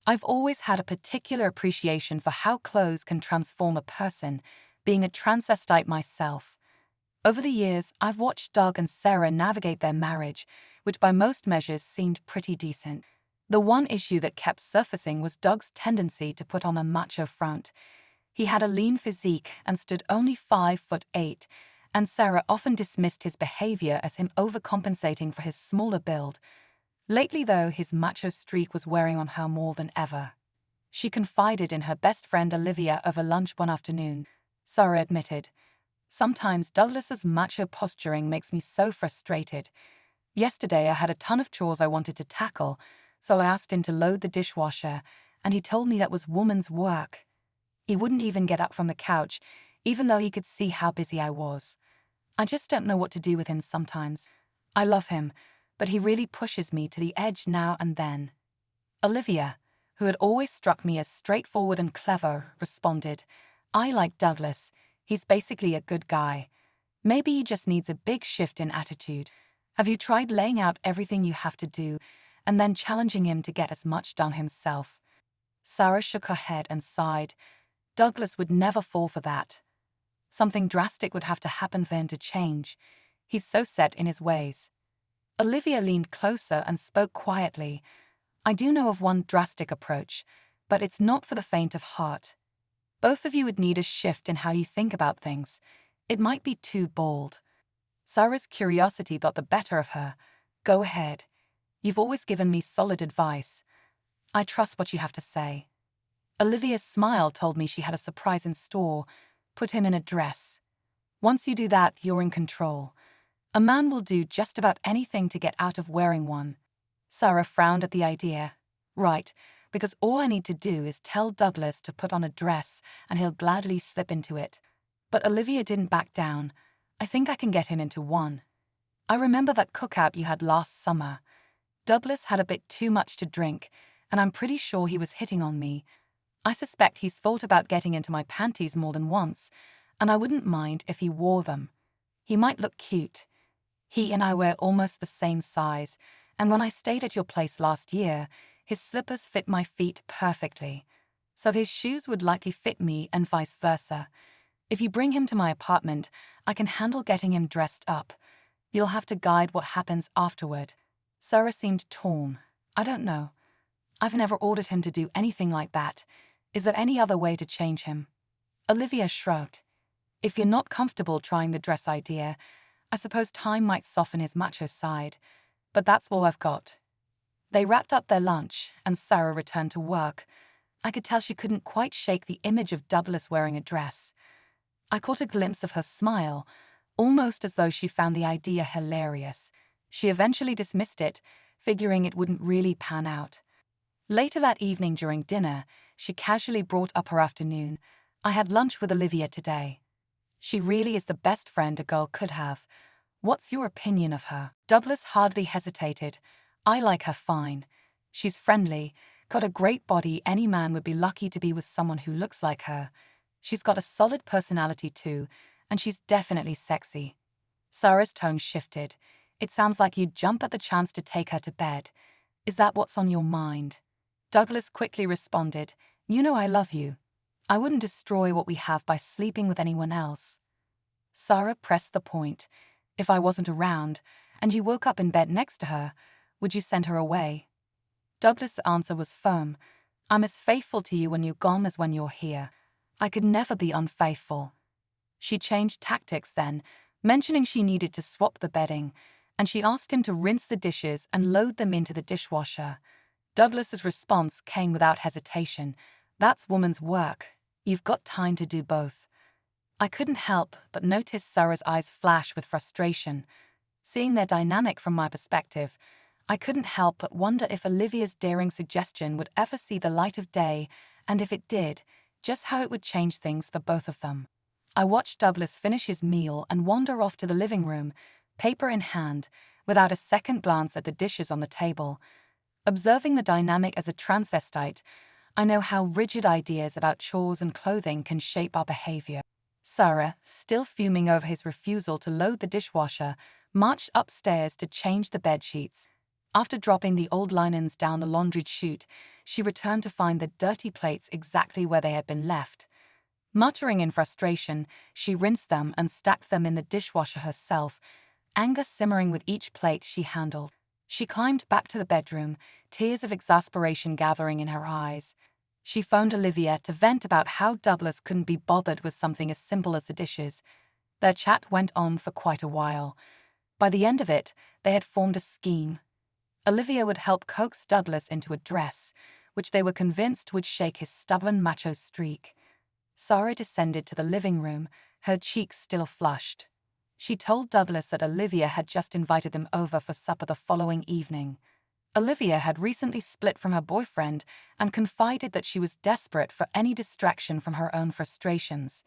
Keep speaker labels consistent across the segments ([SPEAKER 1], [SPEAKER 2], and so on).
[SPEAKER 1] I've always had a particular appreciation for how clothes can transform a person, being a transvestite myself. Over the years, I've watched Doug and Sarah navigate their marriage, which by most measures seemed pretty decent. The one issue that kept surfacing was Doug's tendency to put on a macho front. He had a lean physique and stood only 5'8", and Sarah often dismissed his behavior as him overcompensating for his smaller build. Lately, though, his macho streak was wearing on her more than ever. She confided in her best friend Olivia over lunch one afternoon. Sarah admitted, "Sometimes Douglas's macho posturing makes me so frustrated. Yesterday I had a ton of chores I wanted to tackle, so I asked him to load the dishwasher, and he told me that was woman's work. He wouldn't even get up from the couch, even though he could see how busy I was. I just don't know what to do with him sometimes. I love him, but he really pushes me to the edge now and then." Olivia, who had always struck me as straightforward and clever, responded, "I like Douglas. He's basically a good guy. Maybe he just needs a big shift in attitude. Have you tried laying out everything you have to do and then challenging him to get as much done himself?" Sarah shook her head and sighed. Douglas would never fall for that. Something drastic would have to happen for him to change. He's so set in his ways. Olivia leaned closer and spoke quietly. "I do know of one drastic approach, but it's not for the faint of heart. Both of you would need a shift in how you think about things. It might be too bold." Sarah's curiosity got the better of her. "Go ahead. You've always given me solid advice. I trust what you have to say." Olivia's smile told me she had a surprise in store. "Put him in a dress. Once you do that, you're in control. A man will do just about anything to get out of wearing one." Sarah frowned at the idea. "Right, because all I need to do is tell Douglas to put on a dress and he'll gladly slip into it." But Olivia didn't back down. "I think I can get him into one. I remember that cookout you had last summer. Douglas had a bit too much to drink, and I'm pretty sure he was hitting on me. I suspect he's thought about getting into my panties more than once, and I wouldn't mind if he wore them. He might look cute. He and I wear almost the same size, and when I stayed at your place last year, his slippers fit my feet perfectly. So his shoes would likely fit me and vice versa. If you bring him to my apartment, I can handle getting him dressed up. You'll have to guide what happens afterward." Sarah seemed torn. "I don't know. I've never ordered him to do anything like that. Is there any other way to change him?" Olivia shrugged. "If you're not comfortable trying the dress idea, I suppose time might soften his macho side, but that's all I've got." They wrapped up their lunch, and Sarah returned to work. I could tell she couldn't quite shake the image of Douglas wearing a dress. I caught a glimpse of her smile, almost as though she found the idea hilarious. She eventually dismissed it, figuring it wouldn't really pan out. Later that evening during dinner, she casually brought up her afternoon. "I had lunch with Olivia today. She really is the best friend a girl could have. What's your opinion of her?" Douglas hardly hesitated. "I like her fine. She's friendly, got a great body. Any man would be lucky to be with someone who looks like her. She's got a solid personality too, and she's definitely sexy." Sarah's tone shifted. "It sounds like you'd jump at the chance to take her to bed. Is that what's on your mind?" Douglas quickly responded, "You know I love you. I wouldn't destroy what we have by sleeping with anyone else." Sarah pressed the point. "If I wasn't around, and you woke up in bed next to her, would you send her away?" Douglas' answer was firm. "I'm as faithful to you when you're gone as when you're here. I could never be unfaithful." She changed tactics then, mentioning she needed to swap the bedding, and she asked him to rinse the dishes and load them into the dishwasher. Douglas's response came without hesitation. "That's woman's work. You've got time to do both." I couldn't help but notice Sarah's eyes flash with frustration. Seeing their dynamic from my perspective, I couldn't help but wonder if Olivia's daring suggestion would ever see the light of day, and if it did, just how it would change things for both of them. I watched Douglas finish his meal and wander off to the living room, paper in hand, without a second glance at the dishes on the table. Observing the dynamic as a transvestite, I know how rigid ideas about chores and clothing can shape our behavior. Sarah, still fuming over his refusal to load the dishwasher, marched upstairs to change the bedsheets. After dropping the old linens down the laundry chute, she returned to find the dirty plates exactly where they had been left. Muttering in frustration, she rinsed them and stacked them in the dishwasher herself, anger simmering with each plate she handled. She climbed back to the bedroom, tears of exasperation gathering in her eyes. She phoned Olivia to vent about how Douglas couldn't be bothered with something as simple as the dishes. Their chat went on for quite a while. By the end of it, they had formed a scheme. Olivia would help coax Douglas into a dress, which they were convinced would shake his stubborn macho streak. Sarah descended to the living room, her cheeks still flushed. She told Douglas that Olivia had just invited them over for supper the following evening. Olivia had recently split from her boyfriend and confided that she was desperate for any distraction from her own frustrations.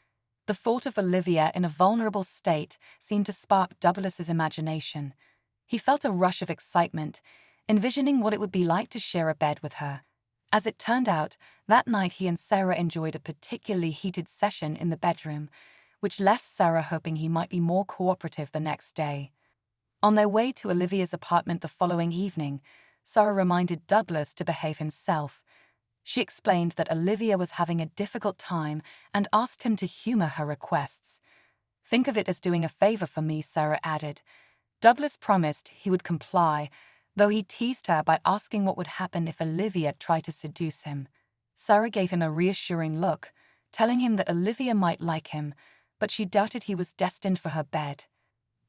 [SPEAKER 1] The thought of Olivia in a vulnerable state seemed to spark Douglas's imagination. He felt a rush of excitement, envisioning what it would be like to share a bed with her. As it turned out, that night he and Sarah enjoyed a particularly heated session in the bedroom, which left Sarah hoping he might be more cooperative the next day. On their way to Olivia's apartment the following evening, Sarah reminded Douglas to behave himself. She explained that Olivia was having a difficult time and asked him to humor her requests. "Think of it as doing a favor for me," Sarah added. Douglas promised he would comply, though he teased her by asking what would happen if Olivia tried to seduce him. Sarah gave him a reassuring look, telling him that Olivia might like him, but she doubted he was destined for her bed.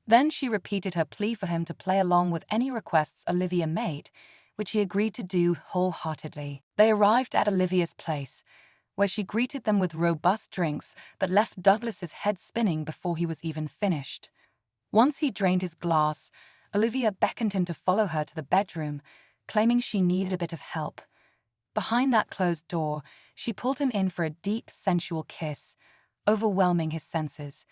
[SPEAKER 1] Then she repeated her plea for him to play along with any requests Olivia made, which he agreed to do wholeheartedly. They arrived at Olivia's place, where she greeted them with robust drinks that left Douglas's head spinning before he was even finished. Once he drained his glass, Olivia beckoned him to follow her to the bedroom, claiming she needed a bit of help. Behind that closed door, she pulled him in for a deep, sensual kiss, overwhelming his senses.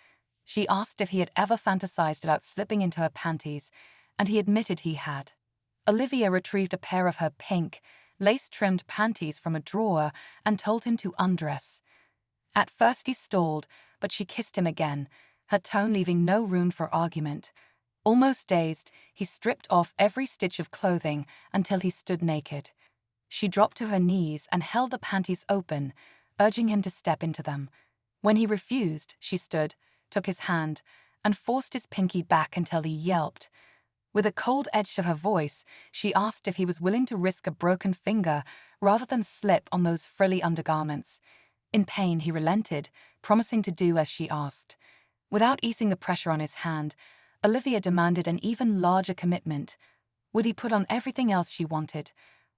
[SPEAKER 1] She asked if he had ever fantasized about slipping into her panties, and he admitted he had. Olivia retrieved a pair of her pink, lace-trimmed panties from a drawer and told him to undress. At first he stalled, but she kissed him again, her tone leaving no room for argument. Almost dazed, he stripped off every stitch of clothing until he stood naked. She dropped to her knees and held the panties open, urging him to step into them. When he refused, she stood, took his hand, and forced his pinky back until he yelped. With a cold edge to her voice, she asked if he was willing to risk a broken finger rather than slip on those frilly undergarments. In pain, he relented, promising to do as she asked. Without easing the pressure on his hand, Olivia demanded an even larger commitment. Would he put on everything else she wanted,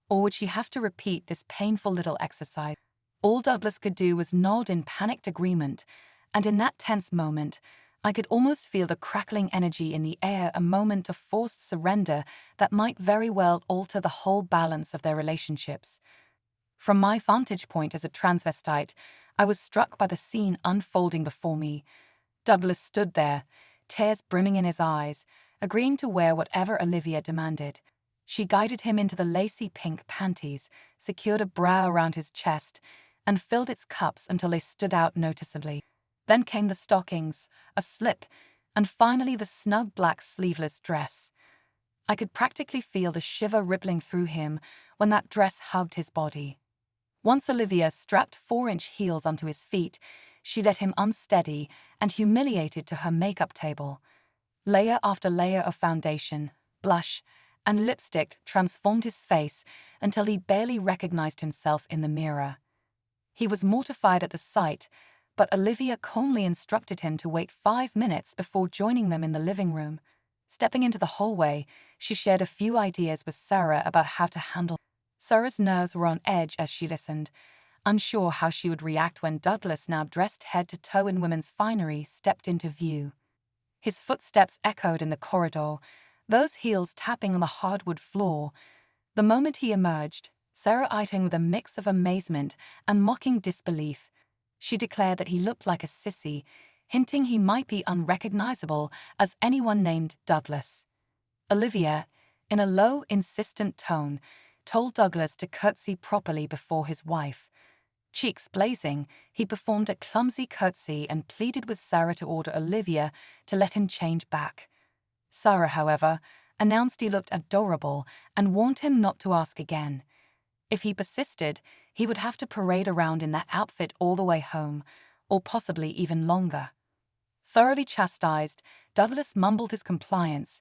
[SPEAKER 1] or would she have to repeat this painful little exercise? All Douglas could do was nod in panicked agreement, and in that tense moment, I could almost feel the crackling energy in the air, a moment of forced surrender that might very well alter the whole balance of their relationships. From my vantage point as a transvestite, I was struck by the scene unfolding before me. Douglas stood there, tears brimming in his eyes, agreeing to wear whatever Olivia demanded. She guided him into the lacy pink panties, secured a bra around his chest, and filled its cups until they stood out noticeably. Then came the stockings, a slip, and finally the snug black sleeveless dress. I could practically feel the shiver rippling through him when that dress hugged his body. Once Olivia strapped 4-inch heels onto his feet, she led him unsteady and humiliated to her makeup table. Layer after layer of foundation, blush, and lipstick transformed his face until he barely recognized himself in the mirror. He was mortified at the sight, but Olivia calmly instructed him to wait 5 minutes before joining them in the living room. Stepping into the hallway, she shared a few ideas with Sarah about how to handle. Sarah's nerves were on edge as she listened, unsure how she would react when Douglas, now dressed head to toe in women's finery, stepped into view. His footsteps echoed in the corridor, those heels tapping on the hardwood floor. The moment he emerged, Sarah eyed him with a mix of amazement and mocking disbelief. She declared that he looked like a sissy, hinting he might be unrecognizable as anyone named Douglas. Olivia, in a low, insistent tone, told Douglas to curtsy properly before his wife. Cheeks blazing, he performed a clumsy curtsy and pleaded with Sarah to order Olivia to let him change back. Sarah, however, announced he looked adorable, and warned him not to ask again. If he persisted, he would have to parade around in that outfit all the way home, or possibly even longer. Thoroughly chastised, Douglas mumbled his compliance,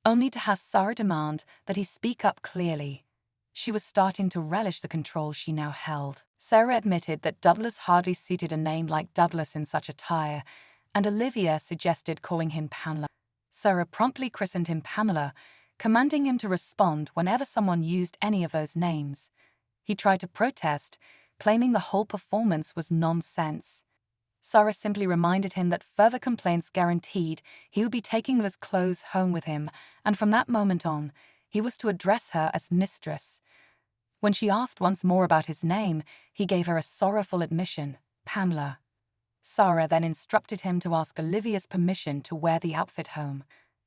[SPEAKER 1] only to have Sarah demand that he speak up clearly. She was starting to relish the control she now held. Sarah admitted that Douglas hardly suited a name like Douglas in such attire, and Olivia suggested calling him Pamela. Sarah promptly christened him Pamela, commanding him to respond whenever someone used any of those names. He tried to protest, claiming the whole performance was nonsense. Sarah simply reminded him that further complaints guaranteed he would be taking those clothes home with him, and from that moment on, he was to address her as mistress. When she asked once more about his name, he gave her a sorrowful admission, Pamela. Sarah then instructed him to ask Olivia's permission to wear the outfit home.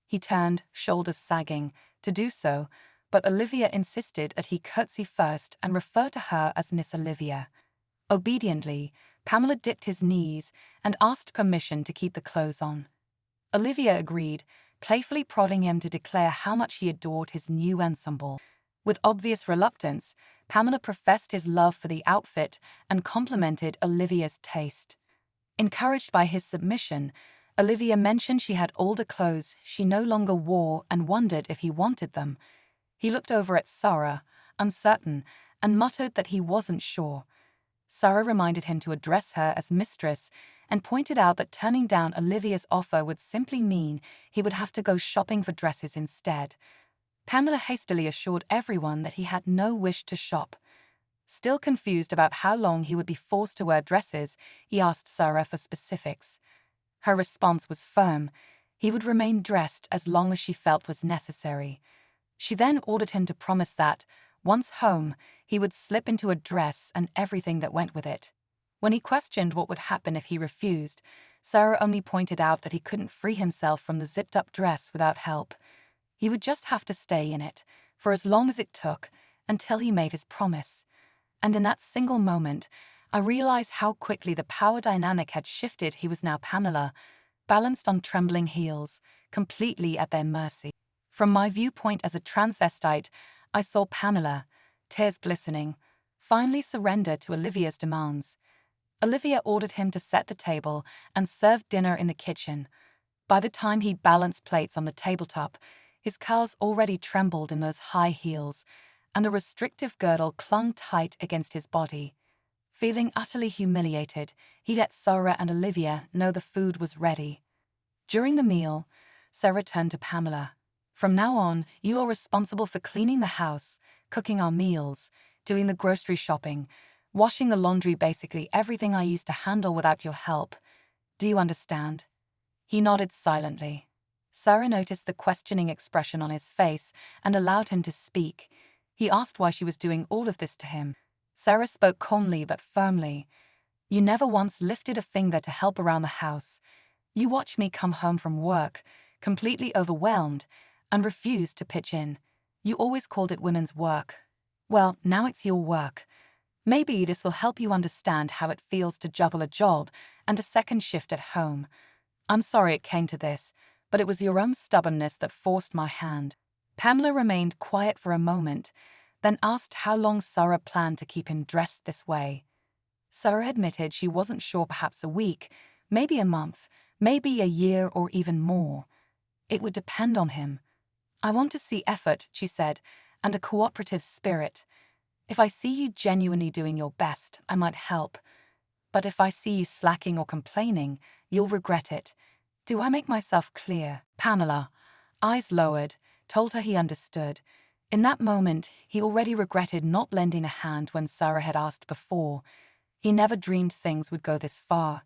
[SPEAKER 1] He turned, shoulders sagging, to do so, but Olivia insisted that he curtsy first and refer to her as Miss Olivia. Obediently, Pamela dipped his knees and asked permission to keep the clothes on. Olivia agreed, playfully prodding him to declare how much he adored his new ensemble. With obvious reluctance, Pamela professed his love for the outfit and complimented Olivia's taste. Encouraged by his submission, Olivia mentioned she had older clothes she no longer wore and wondered if he wanted them. He looked over at Sarah, uncertain, and muttered that he wasn't sure. Sarah reminded him to address her as mistress and pointed out that turning down Olivia's offer would simply mean he would have to go shopping for dresses instead. Pamela hastily assured everyone that he had no wish to shop. Still confused about how long he would be forced to wear dresses, he asked Sarah for specifics. Her response was firm. He would remain dressed as long as she felt was necessary. She then ordered him to promise that, once home, he would slip into a dress and everything that went with it. When he questioned what would happen if he refused, Sarah only pointed out that he couldn't free himself from the zipped-up dress without help. He would just have to stay in it, for as long as it took, until he made his promise. And in that single moment, I realized how quickly the power dynamic had shifted. He was now Pamela, balanced on trembling heels, completely at their mercy. From my viewpoint as a transvestite, I saw Pamela, tears glistening, finally surrender to Olivia's demands. Olivia ordered him to set the table and serve dinner in the kitchen. By the time he balanced plates on the tabletop, his calves already trembled in those high heels, and a restrictive girdle clung tight against his body. Feeling utterly humiliated, he let Sarah and Olivia know the food was ready. During the meal, Sarah turned to Pamela. "From now on, you are responsible for cleaning the house, cooking our meals, doing the grocery shopping, washing the laundry, basically everything I used to handle without your help. Do you understand?" He nodded silently. Sarah noticed the questioning expression on his face and allowed him to speak. He asked why she was doing all of this to him. Sarah spoke calmly but firmly. "You never once lifted a finger to help around the house. You watched me come home from work, completely overwhelmed, and refused to pitch in. You always called it women's work. Well, now it's your work. Maybe this will help you understand how it feels to juggle a job and a second shift at home. I'm sorry it came to this, but it was your own stubbornness that forced my hand." Pamela remained quiet for a moment, then asked how long Sarah planned to keep him dressed this way. Sarah admitted she wasn't sure, perhaps a week, maybe a month, maybe a year or even more. It would depend on him. "I want to see effort," she said, "and a cooperative spirit. If I see you genuinely doing your best, I might help. But if I see you slacking or complaining, you'll regret it. Do I make myself clear?" Pamela, eyes lowered, told her he understood. In that moment, he already regretted not lending a hand when Sarah had asked before. He never dreamed things would go this far.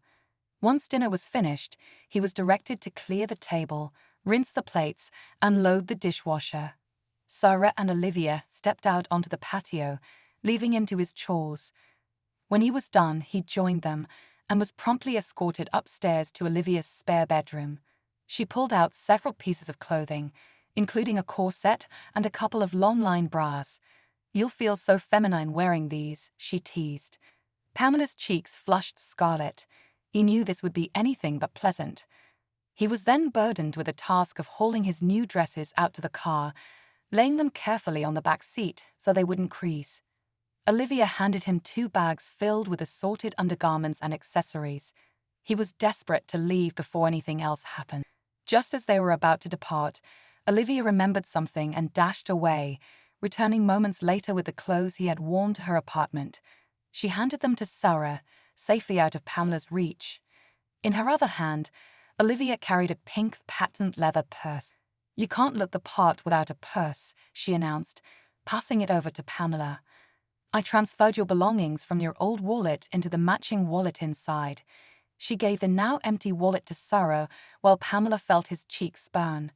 [SPEAKER 1] Once dinner was finished, he was directed to clear the table, rinse the plates, and load the dishwasher. Sarah and Olivia stepped out onto the patio, leaving him to his chores. When he was done, he joined them and was promptly escorted upstairs to Olivia's spare bedroom. She pulled out several pieces of clothing, including a corset and a couple of long-line bras. "You'll feel so feminine wearing these," she teased. Pamela's cheeks flushed scarlet. He knew this would be anything but pleasant. He was then burdened with the task of hauling his new dresses out to the car, laying them carefully on the back seat so they wouldn't crease. Olivia handed him 2 bags filled with assorted undergarments and accessories. He was desperate to leave before anything else happened. Just as they were about to depart, Olivia remembered something and dashed away, returning moments later with the clothes he had worn to her apartment. She handed them to Sarah, safely out of Pamela's reach. In her other hand, Olivia carried a pink patent leather purse. "You can't look the part without a purse," she announced, passing it over to Pamela. "I transferred your belongings from your old wallet into the matching wallet inside." She gave the now empty wallet to Sarah while Pamela felt his cheeks burn.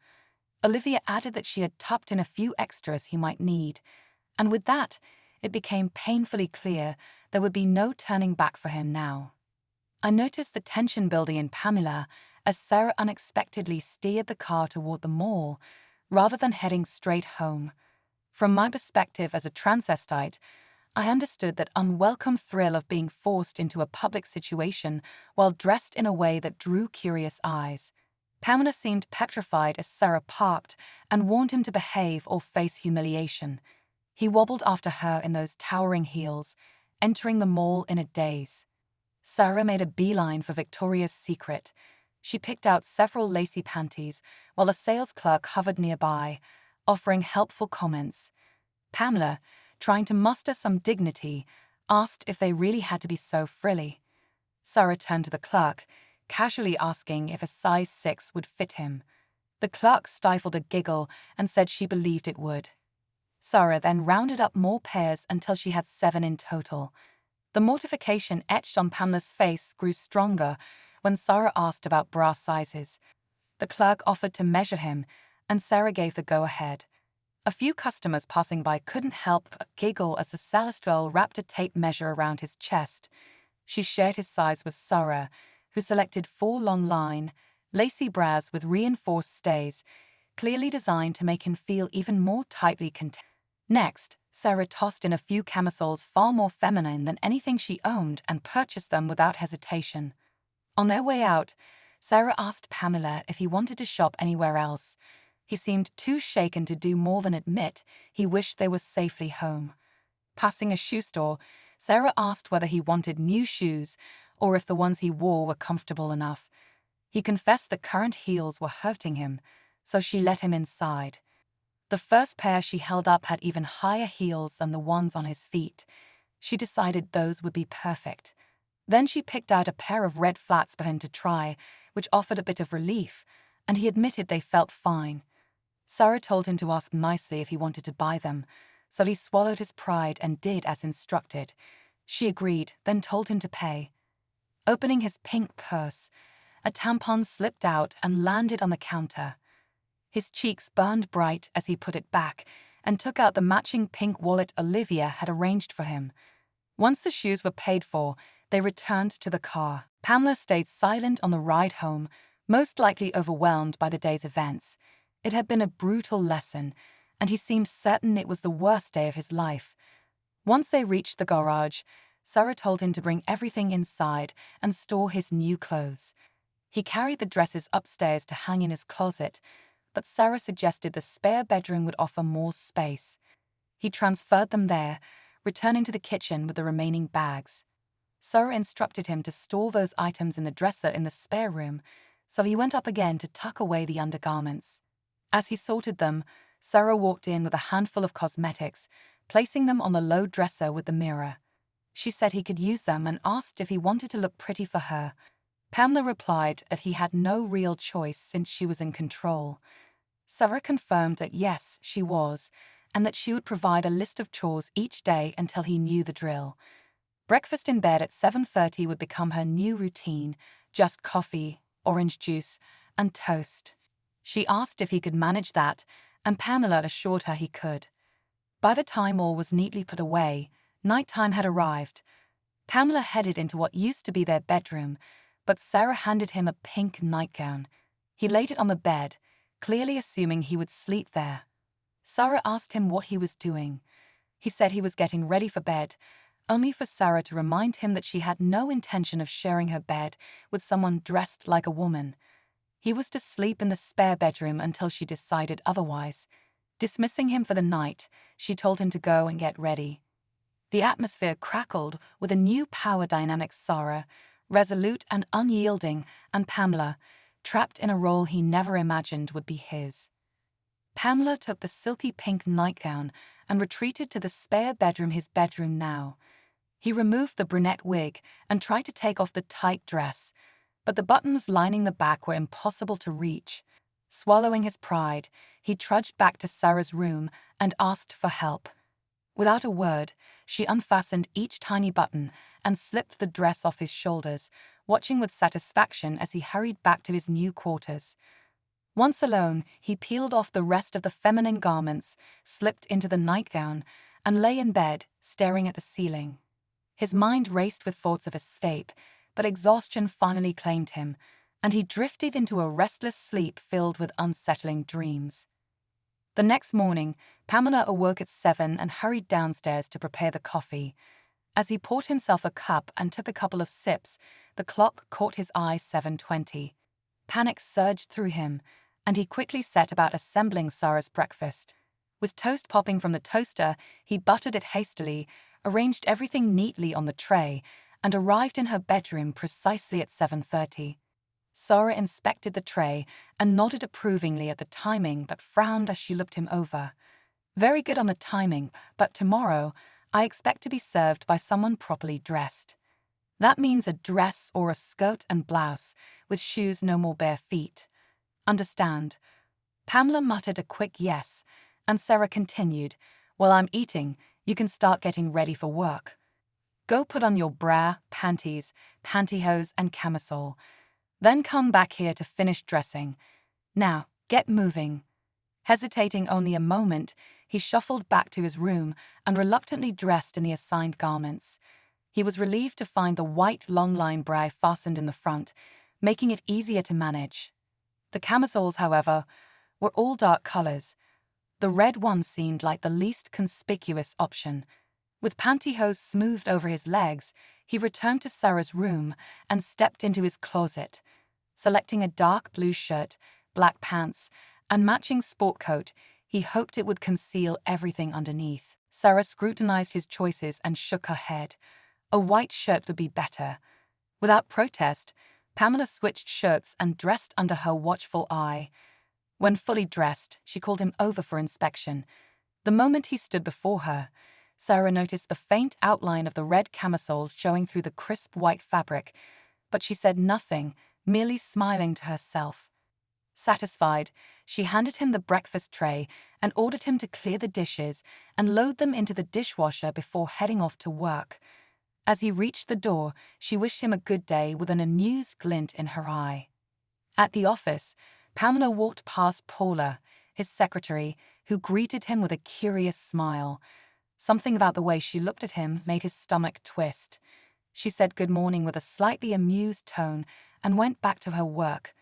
[SPEAKER 1] Olivia added that she had tucked in a few extras he might need, and with that, it became painfully clear there would be no turning back for him now. I noticed the tension building in Pamela as Sarah unexpectedly steered the car toward the mall, rather than heading straight home. From my perspective as a transvestite, I understood that unwelcome thrill of being forced into a public situation while dressed in a way that drew curious eyes. Pamela seemed petrified as Sarah parked and warned him to behave or face humiliation. He wobbled after her in those towering heels, entering the mall in a daze. Sarah made a beeline for Victoria's Secret. She picked out several lacy panties while a sales clerk hovered nearby, offering helpful comments. Pamela, trying to muster some dignity, asked if they really had to be so frilly. Sarah turned to the clerk, casually asking if a size 6 would fit him. The clerk stifled a giggle and said she believed it would. Sarah then rounded up more pairs until she had 7 in total. The mortification etched on Pamela's face grew stronger when Sarah asked about bra sizes. The clerk offered to measure him, and Sarah gave the go-ahead. A few customers passing by couldn't help but giggle as the salesgirl wrapped a tape measure around his chest. She shared his size with Sarah, who selected 4 long-line, lacy bras with reinforced stays, clearly designed to make him feel even more tightly contained. Next, Sarah tossed in a few camisoles far more feminine than anything she owned and purchased them without hesitation. On their way out, Sarah asked Pamela if he wanted to shop anywhere else. He seemed too shaken to do more than admit he wished they were safely home. Passing a shoe store, Sarah asked whether he wanted new shoes or if the ones he wore were comfortable enough. He confessed that current heels were hurting him, so she let him inside. The first pair she held up had even higher heels than the ones on his feet. She decided those would be perfect. Then she picked out a pair of red flats for him to try, which offered a bit of relief, and he admitted they felt fine. Sarah told him to ask nicely if he wanted to buy them, so he swallowed his pride and did as instructed. She agreed, then told him to pay. Opening his pink purse, a tampon slipped out and landed on the counter. His cheeks burned bright as he put it back and took out the matching pink wallet Olivia had arranged for him. Once the shoes were paid for, they returned to the car. Pamela stayed silent on the ride home, most likely overwhelmed by the day's events. It had been a brutal lesson, and he seemed certain it was the worst day of his life. Once they reached the garage, Sarah told him to bring everything inside and store his new clothes. He carried the dresses upstairs to hang in his closet, but Sarah suggested the spare bedroom would offer more space. He transferred them there, returning to the kitchen with the remaining bags. Sarah instructed him to store those items in the dresser in the spare room, so he went up again to tuck away the undergarments. As he sorted them, Sarah walked in with a handful of cosmetics, placing them on the low dresser with the mirror. She said he could use them and asked if he wanted to look pretty for her. Pamela replied that he had no real choice since she was in control. Sarah confirmed that yes, she was, and that she would provide a list of chores each day until he knew the drill. Breakfast in bed at 7:30 would become her new routine, just coffee, orange juice, and toast. She asked if he could manage that, and Pamela assured her he could. By the time all was neatly put away, nighttime had arrived. Pamela headed into what used to be their bedroom, but Sarah handed him a pink nightgown. He laid it on the bed, clearly assuming he would sleep there. Sarah asked him what he was doing. He said he was getting ready for bed, only for Sarah to remind him that she had no intention of sharing her bed with someone dressed like a woman. He was to sleep in the spare bedroom until she decided otherwise. Dismissing him for the night, she told him to go and get ready. The atmosphere crackled with a new power dynamic: Sarah, resolute and unyielding, and Pamela, trapped in a role he never imagined would be his. Pamela took the silky pink nightgown and retreated to the spare bedroom, his bedroom now. He removed the brunette wig and tried to take off the tight dress, but the buttons lining the back were impossible to reach. Swallowing his pride, he trudged back to Sarah's room and asked for help. Without a word, she unfastened each tiny button and slipped the dress off his shoulders, watching with satisfaction as he hurried back to his new quarters. Once alone, he peeled off the rest of the feminine garments, slipped into the nightgown, and lay in bed, staring at the ceiling. His mind raced with thoughts of escape, but exhaustion finally claimed him, and he drifted into a restless sleep filled with unsettling dreams. The next morning, Pamela awoke at 7 and hurried downstairs to prepare the coffee. As he poured himself a cup and took a couple of sips, the clock caught his eye: 7:20. Panic surged through him, and he quickly set about assembling Sarah's breakfast. With toast popping from the toaster, he buttered it hastily, arranged everything neatly on the tray, and arrived in her bedroom precisely at 7:30. Sarah inspected the tray and nodded approvingly at the timing, but frowned as she looked him over. "Very good on the timing, but tomorrow I expect to be served by someone properly dressed. That means a dress or a skirt and blouse, with shoes, no more bare feet. Understand?" Pamela muttered a quick yes, and Sarah continued, "While I'm eating, you can start getting ready for work. Go put on your bra, panties, pantyhose, and camisole. Then come back here to finish dressing. Now, get moving." Hesitating only a moment, he shuffled back to his room and reluctantly dressed in the assigned garments. He was relieved to find the white long-line bra fastened in the front, making it easier to manage. The camisoles, however, were all dark colors. The red one seemed like the least conspicuous option. With pantyhose smoothed over his legs, he returned to Sarah's room and stepped into his closet. Selecting a dark blue shirt, black pants, and matching sport coat, he hoped it would conceal everything underneath. Sarah scrutinized his choices and shook her head. A white shirt would be better. Without protest, Pamela switched shirts and dressed under her watchful eye. When fully dressed, she called him over for inspection. The moment he stood before her, Sarah noticed the faint outline of the red camisole showing through the crisp white fabric, but she said nothing, merely smiling to herself. Satisfied, she handed him the breakfast tray and ordered him to clear the dishes and load them into the dishwasher before heading off to work. As he reached the door, she wished him a good day with an amused glint in her eye. At the office, Pamela walked past Paula, his secretary, who greeted him with a curious smile. Something about the way she looked at him made his stomach twist. She said good morning with a slightly amused tone and went back to her work,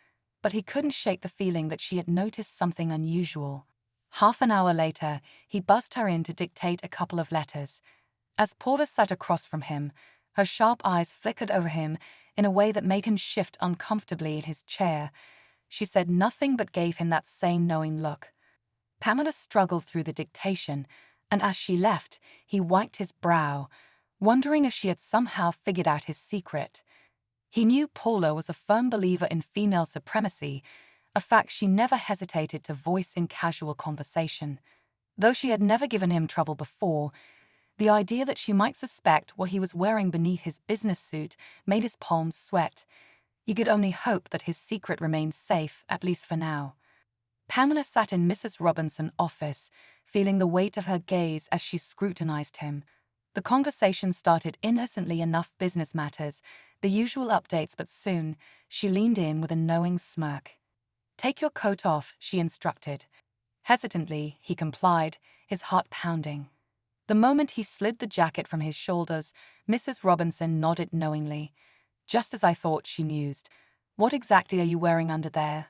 [SPEAKER 1] but he couldn't shake the feeling that she had noticed something unusual. Half an hour later, he buzzed her in to dictate a couple of letters. As Paula sat across from him, her sharp eyes flickered over him in a way that made him shift uncomfortably in his chair. She said nothing but gave him that same knowing look. Pamela struggled through the dictation, and as she left, he wiped his brow, wondering if she had somehow figured out his secret. He knew Paula was a firm believer in female supremacy, a fact she never hesitated to voice in casual conversation. Though she had never given him trouble before, the idea that she might suspect what he was wearing beneath his business suit made his palms sweat. He could only hope that his secret remained safe, at least for now. Pamela sat in Mrs. Robinson's office, feeling the weight of her gaze as she scrutinized him. The conversation started innocently enough: business matters, the usual updates, but soon she leaned in with a knowing smirk. "Take your coat off," she instructed. Hesitantly, he complied, his heart pounding. The moment he slid the jacket from his shoulders, Mrs. Robinson nodded knowingly. "Just as I thought," she mused. "What exactly are you wearing under there?"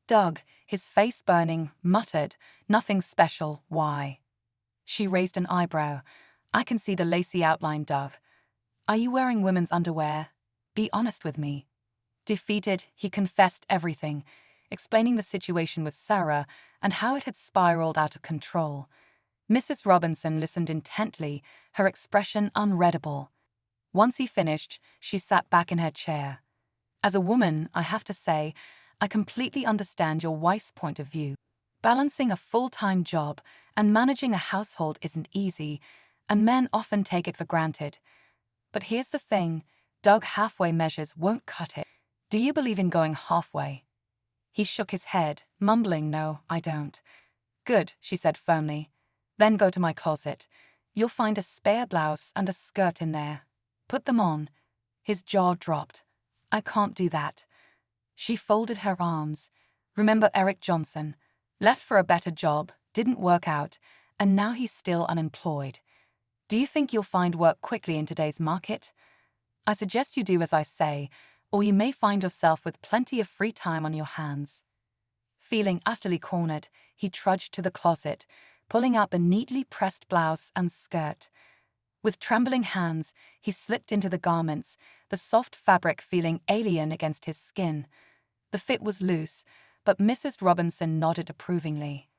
[SPEAKER 1] Doug, his face burning, muttered, "Nothing special, why?" She raised an eyebrow. "I can see the lacy outline, Doug. Are you wearing women's underwear? Be honest with me." Defeated, he confessed everything, explaining the situation with Sarah and how it had spiraled out of control. Mrs. Robinson listened intently, her expression unreadable. Once he finished, she sat back in her chair. As a woman, I have to say, I completely understand your wife's point of view. Balancing a full-time job and managing a household isn't easy, and men often take it for granted. But here's the thing, Doug halfway measures won't cut it. Do you believe in going halfway? He shook his head, mumbling, "No, I don't." "Good," she said firmly. "Then go to my closet. You'll find a spare blouse and a skirt in there. Put them on." His jaw dropped. "I can't do that." She folded her arms. "Remember Eric Johnson? Left for a better job, didn't work out, and now he's still unemployed. Do you think you'll find work quickly in today's market? I suggest you do as I say, or you may find yourself with plenty of free time on your hands." Feeling utterly cornered, he trudged to the closet, pulling out the neatly pressed blouse and skirt. With trembling hands, he slipped into the garments, the soft fabric feeling alien against his skin. The fit was loose, but Mrs. Robinson nodded approvingly.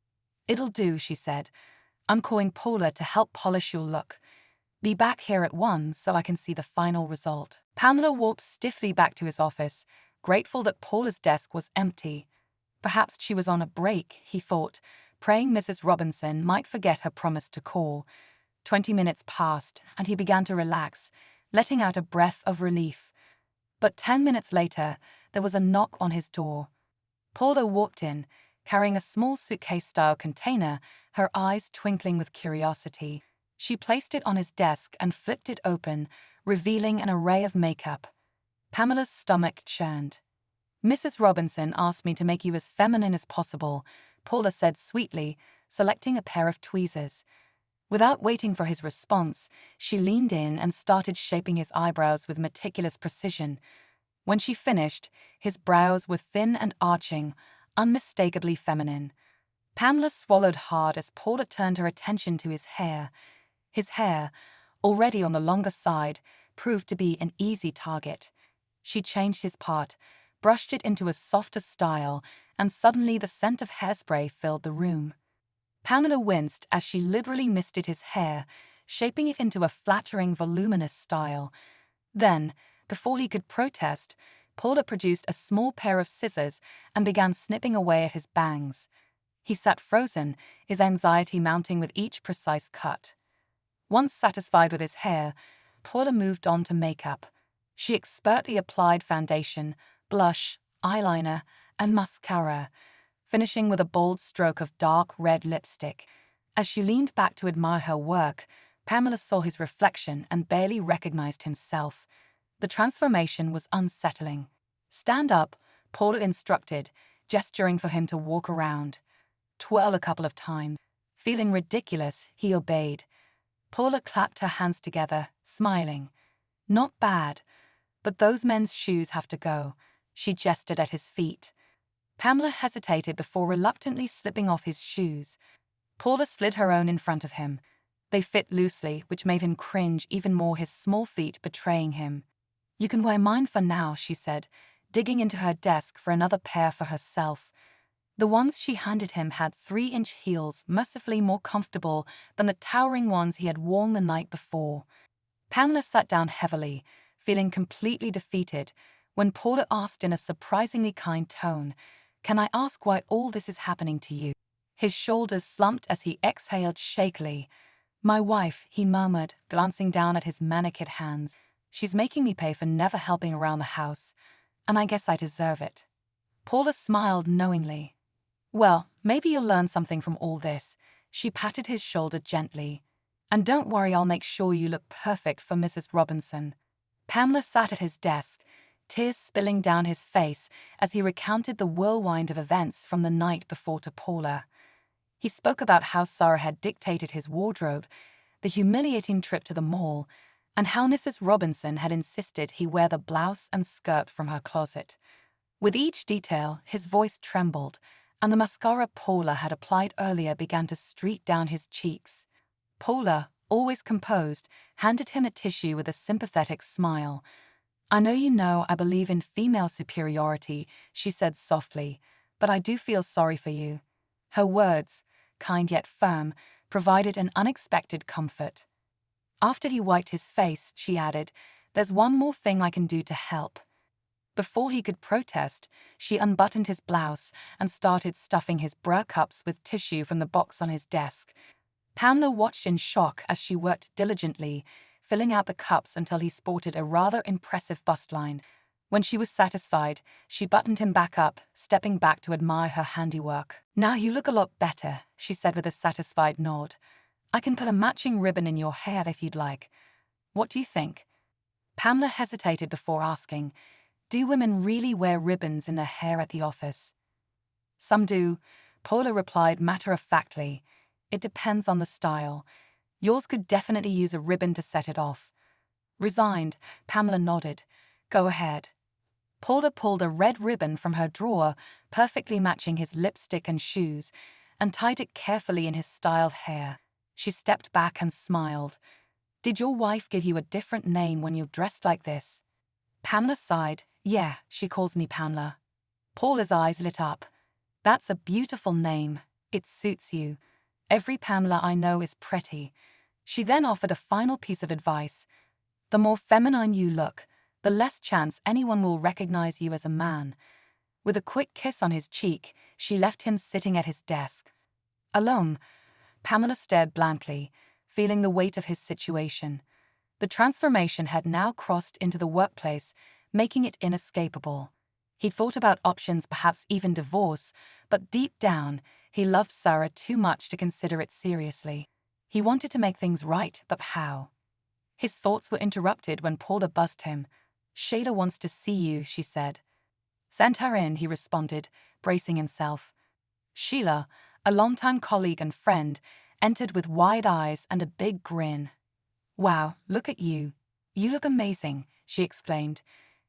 [SPEAKER 1] "It'll do," she said. "I'm calling Paula to help polish your look. Be back here at 1 so I can see the final result." Pamela walked stiffly back to his office, grateful that Paula's desk was empty. Perhaps she was on a break, he thought, praying Mrs. Robinson might forget her promise to call. 20 minutes passed, and he began to relax, letting out a breath of relief. But 10 minutes later, there was a knock on his door. Paula walked in, carrying a small suitcase-style container, her eyes twinkling with curiosity. She placed it on his desk and flipped it open, revealing an array of makeup. Pamela's stomach churned. "Mrs. Robinson asked me to make you as feminine as possible," Paula said sweetly, selecting a pair of tweezers. Without waiting for his response, she leaned in and started shaping his eyebrows with meticulous precision. When she finished, his brows were thin and arching, unmistakably feminine. Pamela swallowed hard as Paula turned her attention to his hair. His hair, already on the longer side, proved to be an easy target. She changed his part, brushed it into a softer style, and suddenly the scent of hairspray filled the room. Pamela winced as she literally misted his hair, shaping it into a flattering, voluminous style. Then, before he could protest, Paula produced a small pair of scissors and began snipping away at his bangs. He sat frozen, his anxiety mounting with each precise cut. Once satisfied with his hair, Paula moved on to makeup. She expertly applied foundation, blush, eyeliner, and mascara, finishing with a bold stroke of dark red lipstick. As she leaned back to admire her work, Pamela saw his reflection and barely recognized himself. The transformation was unsettling. "Stand up," Paula instructed, gesturing for him to walk around. "Twirl a couple of times." Feeling ridiculous, he obeyed. Paula clapped her hands together, smiling. "Not bad, but those men's shoes have to go." She gestured at his feet. Pamela hesitated before reluctantly slipping off his shoes. Paula slid her own in front of him. They fit loosely, which made him cringe even more, his small feet betraying him. "You can wear mine for now," she said, digging into her desk for another pair for herself. The ones she handed him had 3-inch heels, mercifully more comfortable than the towering ones he had worn the night before. Pamela sat down heavily, feeling completely defeated, when Paula asked in a surprisingly kind tone, "Can I ask why all this is happening to you?" His shoulders slumped as he exhaled shakily. "My wife," he murmured, glancing down at his manicured hands. "She's making me pay for never helping around the house, and I guess I deserve it." Paula smiled knowingly. "Well, maybe you'll learn something from all this." She patted his shoulder gently. "And don't worry, I'll make sure you look perfect for Mrs. Robinson." Pamela sat at his desk, tears spilling down his face as he recounted the whirlwind of events from the night before to Paula. He spoke about how Sarah had dictated his wardrobe, the humiliating trip to the mall, and how Mrs. Robinson had insisted he wear the blouse and skirt from her closet. With each detail, his voice trembled, and the mascara Paula had applied earlier began to streak down his cheeks. Paula, always composed, handed him a tissue with a sympathetic smile. I know I believe in female superiority, she said softly, but I do feel sorry for you. Her words, kind yet firm, provided an unexpected comfort. After he wiped his face, she added, "There's one more thing I can do to help." Before he could protest, she unbuttoned his blouse and started stuffing his bra cups with tissue from the box on his desk. Pamela watched in shock as she worked diligently, filling out the cups until he sported a rather impressive bustline. When she was satisfied, she buttoned him back up, stepping back to admire her handiwork. "Now you look a lot better," she said with a satisfied nod. "I can put a matching ribbon in your hair if you'd like. What do you think?" Pamela hesitated before asking, "Do women really wear ribbons in their hair at the office?" "Some do," Paula replied matter-of-factly. "It depends on the style. Yours could definitely use a ribbon to set it off." Resigned, Pamela nodded. "Go ahead." Paula pulled a red ribbon from her drawer, perfectly matching his lipstick and shoes, and tied it carefully in his styled hair. She stepped back and smiled. "Did your wife give you a different name when you're dressed like this?" Pamela sighed. "Yeah, she calls me Pamela." Paula's eyes lit up. "That's a beautiful name. It suits you. Every Pamela I know is pretty." She then offered a final piece of advice. "The more feminine you look, the less chance anyone will recognize you as a man." With a quick kiss on his cheek, she left him sitting at his desk. Alone, Pamela stared blankly, feeling the weight of his situation. The transformation had now crossed into the workplace, making it inescapable. He thought about options, perhaps even divorce, but deep down, he loved Sarah too much to consider it seriously. He wanted to make things right, but how? His thoughts were interrupted when Paula buzzed him. "Shayla wants to see you," she said. "Send her in," he responded, bracing himself. Sheila, a longtime colleague and friend, entered with wide eyes and a big grin. "Wow, look at you. You look amazing," she exclaimed.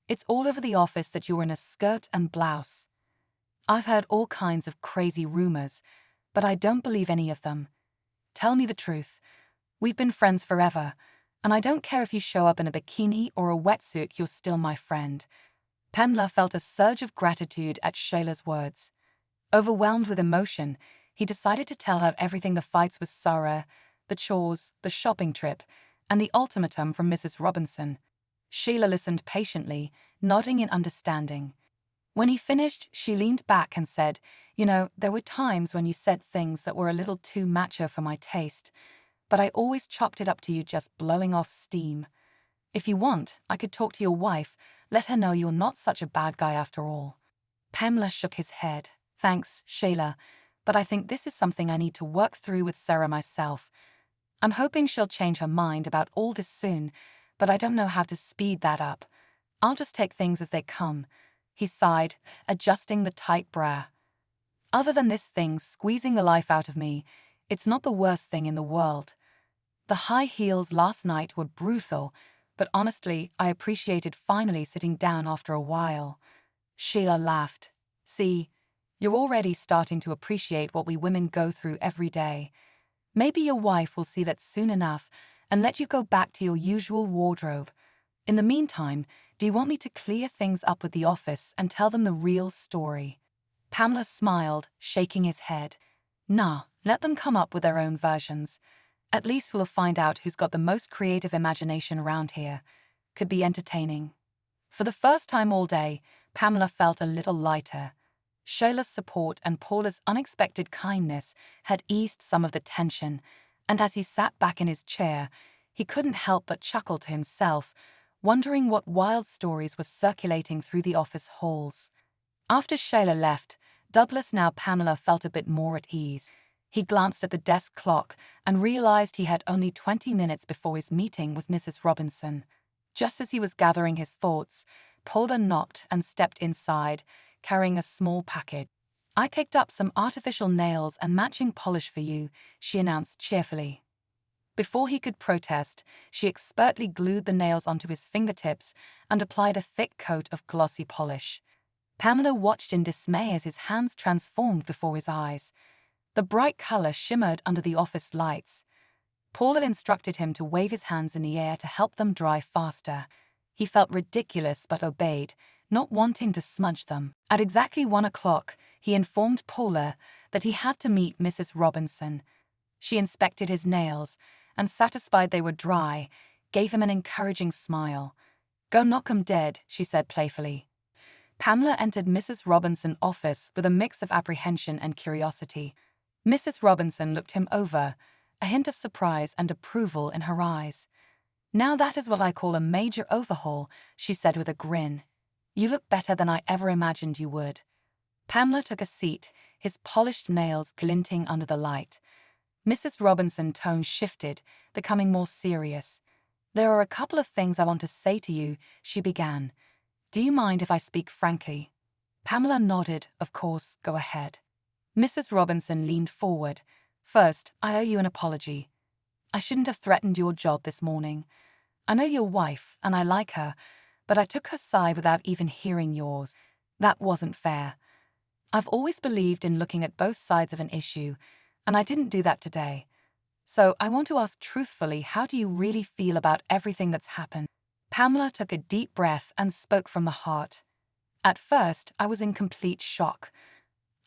[SPEAKER 1] "It's all over the office that you're in a skirt and blouse. I've heard all kinds of crazy rumors, but I don't believe any of them. Tell me the truth. We've been friends forever, and I don't care if you show up in a bikini or a wetsuit, you're still my friend." Pamela felt a surge of gratitude at Shayla's words. Overwhelmed with emotion, he decided to tell her everything: the fights with Sarah, the chores, the shopping trip, and the ultimatum from Mrs. Robinson. Sheila listened patiently, nodding in understanding. When he finished, she leaned back and said, "There were times when you said things that were a little too macho for my taste, but I always chopped it up to you just blowing off steam. If you want, I could talk to your wife, let her know you're not such a bad guy after all." Pamela shook his head. "Thanks, Shayla, but I think this is something I need to work through with Sarah myself. I'm hoping she'll change her mind about all this soon, but I don't know how to speed that up. I'll just take things as they come." He sighed, adjusting the tight bra. "Other than this thing squeezing the life out of me, it's not the worst thing in the world. The high heels last night were brutal, but honestly, I appreciated finally sitting down after a while." Sheila laughed. "See, you're already starting to appreciate what we women go through every day. Maybe your wife will see that soon enough and let you go back to your usual wardrobe. In the meantime, do you want me to clear things up with the office and tell them the real story?" Pamela smiled, shaking his head. "Nah, let them come up with their own versions. At least we'll find out who's got the most creative imagination around here. Could be entertaining." For the first time all day, Pamela felt a little lighter. Shayla's support and Paula's unexpected kindness had eased some of the tension, and as he sat back in his chair, he couldn't help but chuckle to himself, wondering what wild stories were circulating through the office halls. After Shayla left, Douglas, now Pamela, felt a bit more at ease. He glanced at the desk clock and realized he had only 20 minutes before his meeting with Mrs. Robinson. Just as he was gathering his thoughts, Paula knocked and stepped inside, carrying a small package. "I picked up some artificial nails and matching polish for you," she announced cheerfully. Before he could protest, she expertly glued the nails onto his fingertips and applied a thick coat of glossy polish. Pamela watched in dismay as his hands transformed before his eyes. The bright color shimmered under the office lights. Paula instructed him to wave his hands in the air to help them dry faster. He felt ridiculous but obeyed, not wanting to smudge them. At exactly 1 o'clock, he informed Paula that he had to meet Mrs. Robinson. She inspected his nails, and satisfied they were dry, gave him an encouraging smile. "Go knock 'em dead," she said playfully. Pamela entered Mrs. Robinson's office with a mix of apprehension and curiosity. Mrs. Robinson looked him over, a hint of surprise and approval in her eyes. "Now that is what I call a major overhaul," she said with a grin. "You look better than I ever imagined you would." Pamela took a seat, his polished nails glinting under the light. Mrs. Robinson's tone shifted, becoming more serious. "There are a couple of things I want to say to you," she began. "Do you mind if I speak frankly?" Pamela nodded. "Of course, go ahead." Mrs. Robinson leaned forward. "First, I owe you an apology. I shouldn't have threatened your job this morning. I know your wife, and I like her, but I took her side without even hearing yours. That wasn't fair. I've always believed in looking at both sides of an issue, and I didn't do that today. So I want to ask truthfully, how do you really feel about everything that's happened?" Pamela took a deep breath and spoke from the heart. "At first, I was in complete shock.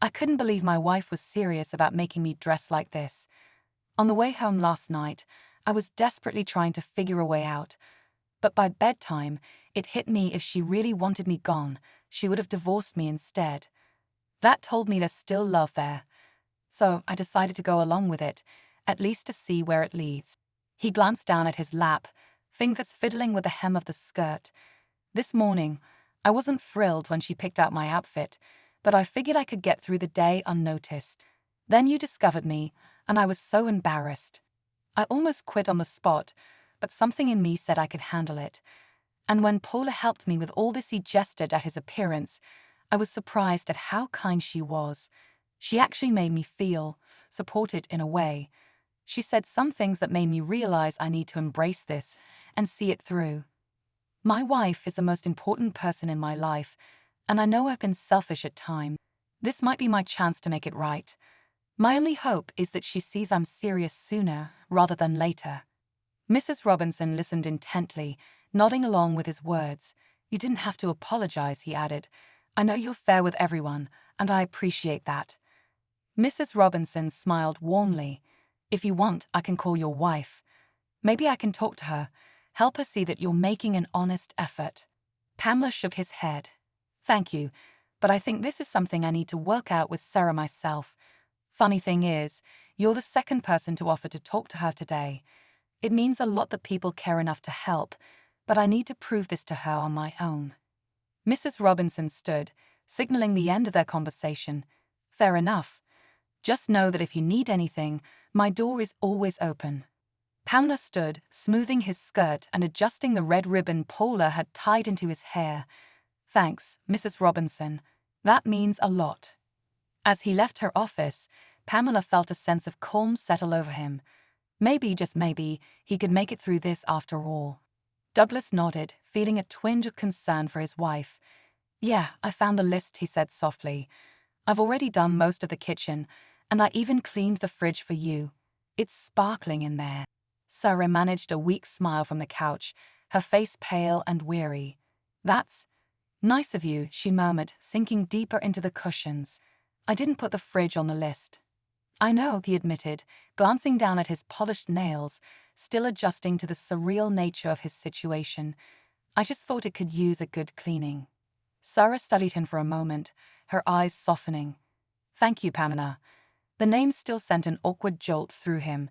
[SPEAKER 1] I couldn't believe my wife was serious about making me dress like this. On the way home last night, I was desperately trying to figure a way out. But by bedtime, it hit me if she really wanted me gone, she would have divorced me instead. That told me there's still love there. So I decided to go along with it, at least to see where it leads." He glanced down at his lap, fingers fiddling with the hem of the skirt. "This morning, I wasn't thrilled when she picked out my outfit, but I figured I could get through the day unnoticed. Then you discovered me, and I was so embarrassed. I almost quit on the spot, but something in me said I could handle it. And when Paula helped me with all this," he gestured at his appearance, "I was surprised at how kind she was. She actually made me feel supported in a way. She said some things that made me realize I need to embrace this and see it through. My wife is the most important person in my life, and I know I've been selfish at times. This might be my chance to make it right. My only hope is that she sees I'm serious sooner rather than later." Mrs. Robinson listened intently, nodding along with his words. "You didn't have to apologize," he added. "I know you're fair with everyone, and I appreciate that." Mrs. Robinson smiled warmly. "If you want, I can call your wife. Maybe I can talk to her, help her see that you're making an honest effort." Pamela shook his head. "Thank you, but I think this is something I need to work out with Sarah myself. Funny thing is, you're the second person to offer to talk to her today. It means a lot that people care enough to help, but I need to prove this to her on my own." Mrs. Robinson stood, signaling the end of their conversation. "Fair enough. Just know that if you need anything, my door is always open." Pamela stood, smoothing his skirt and adjusting the red ribbon Paula had tied into his hair. "Thanks, Mrs. Robinson. That means a lot." As he left her office, Pamela felt a sense of calm settle over him. Maybe, just maybe, he could make it through this after all. Douglas nodded, feeling a twinge of concern for his wife. "Yeah, I found the list," he said softly. "I've already done most of the kitchen, and I even cleaned the fridge for you. It's sparkling in there." Sarah managed a weak smile from the couch, her face pale and weary. "That's nice of you," she murmured, sinking deeper into the cushions. "I didn't put the fridge on the list." "I know," he admitted, glancing down at his polished nails, still adjusting to the surreal nature of his situation. "I just thought it could use a good cleaning." Sarah studied him for a moment, her eyes softening. "Thank you, Pamela." The name still sent an awkward jolt through him,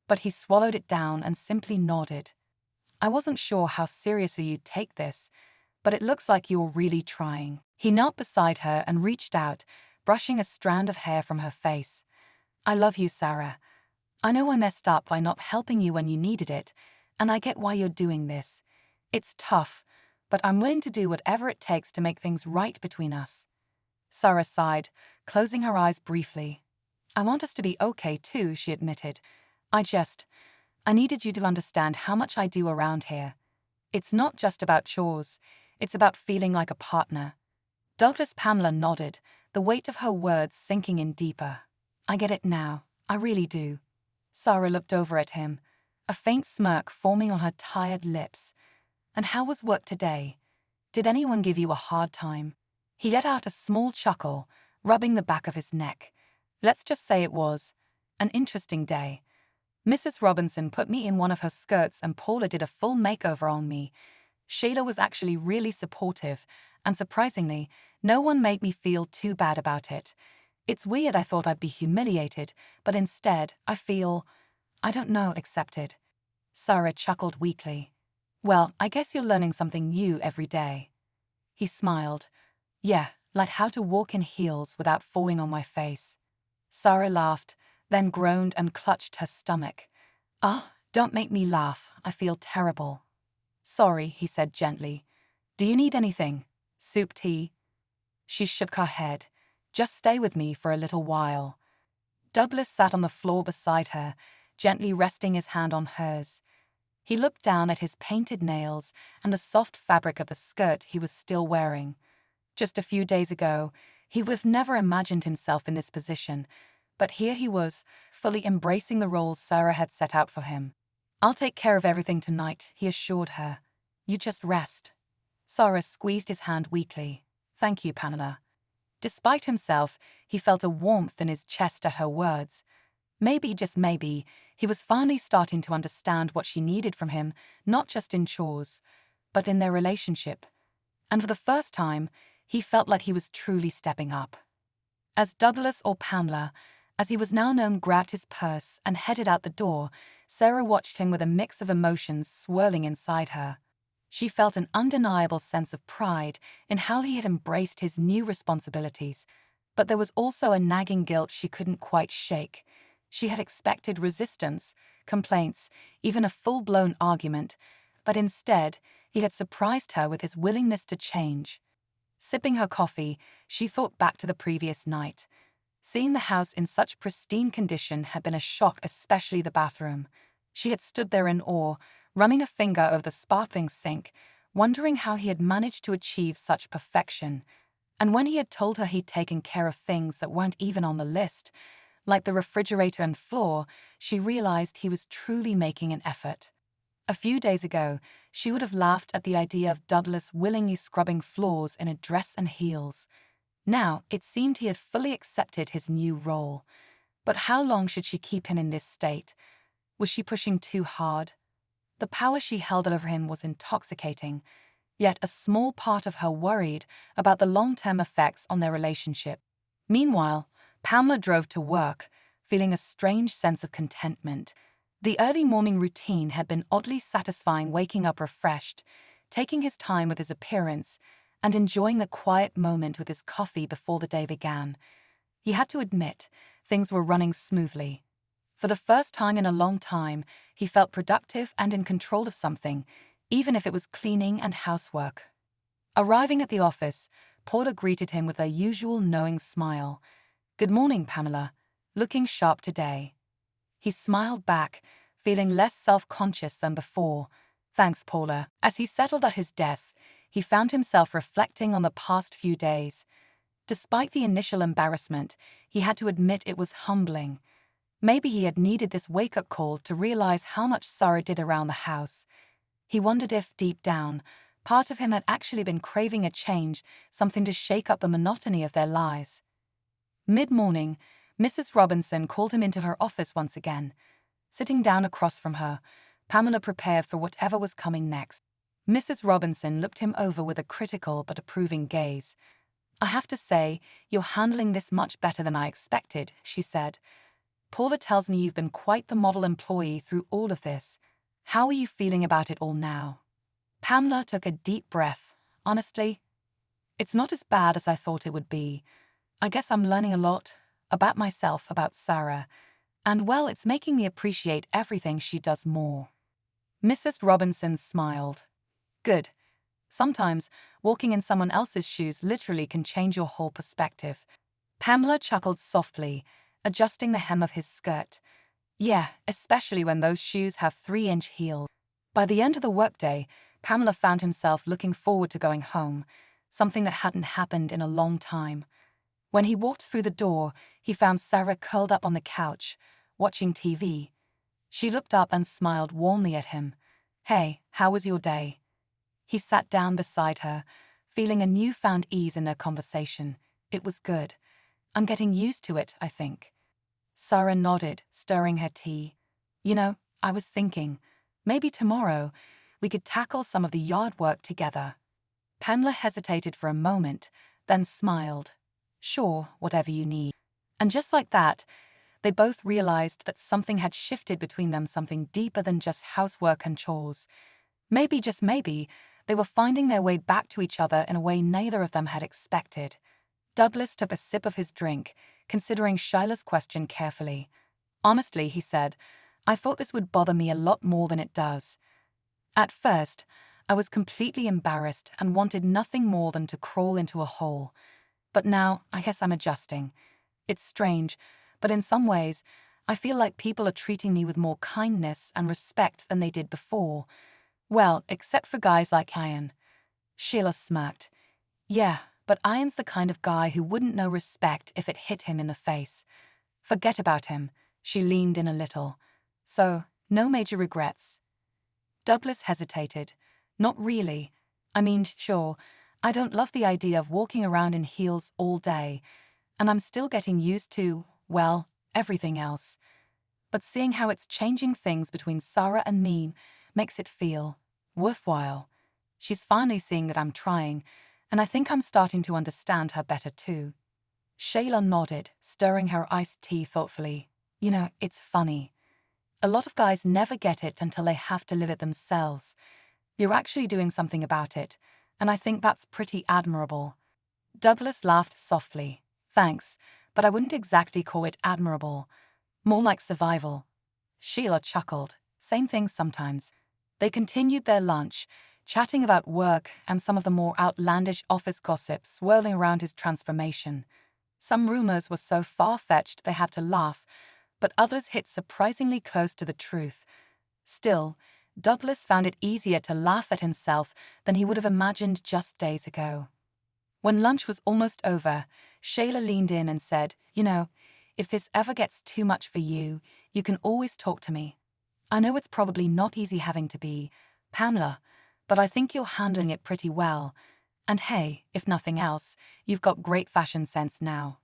[SPEAKER 1] but he swallowed it down and simply nodded. "I wasn't sure how seriously you'd take this, but it looks like you're really trying." He knelt beside her and reached out, brushing a strand of hair from her face. "I love you, Sarah. I know I messed up by not helping you when you needed it, and I get why you're doing this. It's tough, but I'm willing to do whatever it takes to make things right between us." Sarah sighed, closing her eyes briefly. "I want us to be okay too," she admitted. I needed you to understand how much I do around here. It's not just about chores, it's about feeling like a partner." Douglas. Pamela nodded, the weight of her words sinking in deeper. "I get it now, I really do." Sarah looked over at him, a faint smirk forming on her tired lips. And how was work today? Did anyone give you a hard time? He let out a small chuckle, rubbing the back of his neck. Let's just say it was an interesting day. Mrs. Robinson put me in one of her skirts and Paula did a full makeover on me. Sheila was actually really supportive, and surprisingly, no one made me feel too bad about it. It's weird, I thought I'd be humiliated, but instead, I don't know, accepted. Sarah chuckled weakly. Well, I guess you're learning something new every day. He smiled. Yeah, like how to walk in heels without falling on my face. Sarah laughed, then groaned and clutched her stomach. Ah, don't make me laugh, I feel terrible. Sorry, he said gently. Do you need anything? Soup, tea? She shook her head. Just stay with me for a little while. Douglas sat on the floor beside her, gently resting his hand on hers. He looked down at his painted nails and the soft fabric of the skirt he was still wearing. Just a few days ago, he would have never imagined himself in this position, but here he was, fully embracing the roles Sarah had set out for him. I'll take care of everything tonight, he assured her. You just rest. Sarah squeezed his hand weakly. Thank you, Pamela. Despite himself, he felt a warmth in his chest at her words. Maybe, just maybe, he was finally starting to understand what she needed from him, not just in chores, but in their relationship. And for the first time, he felt like he was truly stepping up. As Douglas, or Pamela, as he was now known, grabbed his purse and headed out the door, Sarah watched him with a mix of emotions swirling inside her. She felt an undeniable sense of pride in how he had embraced his new responsibilities, but there was also a nagging guilt she couldn't quite shake. She had expected resistance, complaints, even a full-blown argument, but instead, he had surprised her with his willingness to change. Sipping her coffee, she thought back to the previous night. Seeing the house in such pristine condition had been a shock, especially the bathroom. She had stood there in awe, running a finger over the sparkling sink, wondering how he had managed to achieve such perfection. And when he had told her he'd taken care of things that weren't even on the list, like the refrigerator and floor, she realized he was truly making an effort. A few days ago, she would have laughed at the idea of Douglas willingly scrubbing floors in a dress and heels. Now, it seemed he had fully accepted his new role. But how long should she keep him in this state? Was she pushing too hard? The power she held over him was intoxicating, yet a small part of her worried about the long-term effects on their relationship. Meanwhile, Pamela drove to work, feeling a strange sense of contentment. The early morning routine had been oddly satisfying, waking up refreshed, taking his time with his appearance, and enjoying the quiet moment with his coffee before the day began. He had to admit, things were running smoothly. For the first time in a long time, he felt productive and in control of something, even if it was cleaning and housework. Arriving at the office, Paula greeted him with her usual knowing smile. Good morning, Pamela. Looking sharp today. He smiled back, feeling less self-conscious than before. Thanks, Paula. As he settled at his desk, he found himself reflecting on the past few days. Despite the initial embarrassment, he had to admit it was humbling. Maybe he had needed this wake-up call to realize how much Sarah did around the house. He wondered if, deep down, part of him had actually been craving a change, something to shake up the monotony of their lives. Mid-morning, Mrs. Robinson called him into her office once again. Sitting down across from her, Pamela prepared for whatever was coming next. Mrs. Robinson looked him over with a critical but approving gaze. I have to say, you're handling this much better than I expected, she said. Paula tells me you've been quite the model employee through all of this. How are you feeling about it all now? Pamela took a deep breath. Honestly, it's not as bad as I thought it would be. I guess I'm learning a lot about myself, about Sarah, and well, it's making me appreciate everything she does more. Mrs. Robinson smiled. Good. Sometimes, walking in someone else's shoes literally can change your whole perspective. Pamela chuckled softly, adjusting the hem of his skirt. Yeah, especially when those shoes have 3-inch heels. By the end of the workday, Pamela found himself looking forward to going home, something that hadn't happened in a long time. When he walked through the door, he found Sarah curled up on the couch, watching TV. She looked up and smiled warmly at him. Hey, how was your day? He sat down beside her, feeling a newfound ease in their conversation. It was good. I'm getting used to it, I think. Sarah nodded, stirring her tea. You know, I was thinking, maybe tomorrow we could tackle some of the yard work together. Pamela hesitated for a moment, then smiled. Sure, whatever you need. And just like that, they both realized that something had shifted between them, something deeper than just housework and chores. Maybe, just maybe, they were finding their way back to each other in a way neither of them had expected. Douglas took a sip of his drink, considering Sheila's question carefully. Honestly, he said, I thought this would bother me a lot more than it does. At first, I was completely embarrassed and wanted nothing more than to crawl into a hole. But now, I guess I'm adjusting. It's strange, but in some ways, I feel like people are treating me with more kindness and respect than they did before. Well, except for guys like Ian. Sheila smirked. Yeah, but Ian's the kind of guy who wouldn't know respect if it hit him in the face. Forget about him. She leaned in a little. So, no major regrets. Douglas hesitated. Not really. I mean, sure, I don't love the idea of walking around in heels all day, and I'm still getting used to, well, everything else. But seeing how it's changing things between Sarah and me makes it feel worthwhile. She's finally seeing that I'm trying, and I think I'm starting to understand her better too. Sheila nodded, stirring her iced tea thoughtfully. You know, it's funny. A lot of guys never get it until they have to live it themselves. You're actually doing something about it, and I think that's pretty admirable. Douglas laughed softly. Thanks, but I wouldn't exactly call it admirable. More like survival. Sheila chuckled. Same thing sometimes. They continued their lunch, chatting about work and some of the more outlandish office gossip swirling around his transformation. Some rumors were so far-fetched they had to laugh, but others hit surprisingly close to the truth. Still, Douglas found it easier to laugh at himself than he would have imagined just days ago. When lunch was almost over, Sheila leaned in and said, You know, if this ever gets too much for you, you can always talk to me. I know it's probably not easy having to be Pamela, but I think you're handling it pretty well. And hey, if nothing else, you've got great fashion sense now.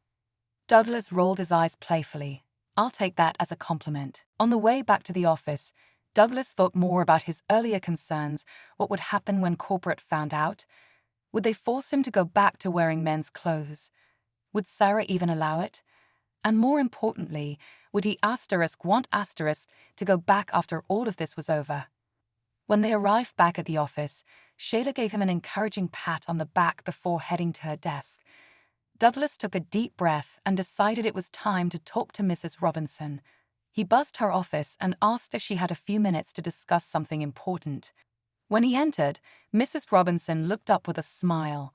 [SPEAKER 1] Douglas rolled his eyes playfully. I'll take that as a compliment. On the way back to the office, Douglas thought more about his earlier concerns. What would happen when corporate found out? Would they force him to go back to wearing men's clothes? Would Sarah even allow it? And more importantly, would he want to go back after all of this was over? When they arrived back at the office, Sheila gave him an encouraging pat on the back before heading to her desk. Douglas took a deep breath and decided it was time to talk to Mrs. Robinson. He buzzed her office and asked if she had a few minutes to discuss something important. When he entered, Mrs. Robinson looked up with a smile.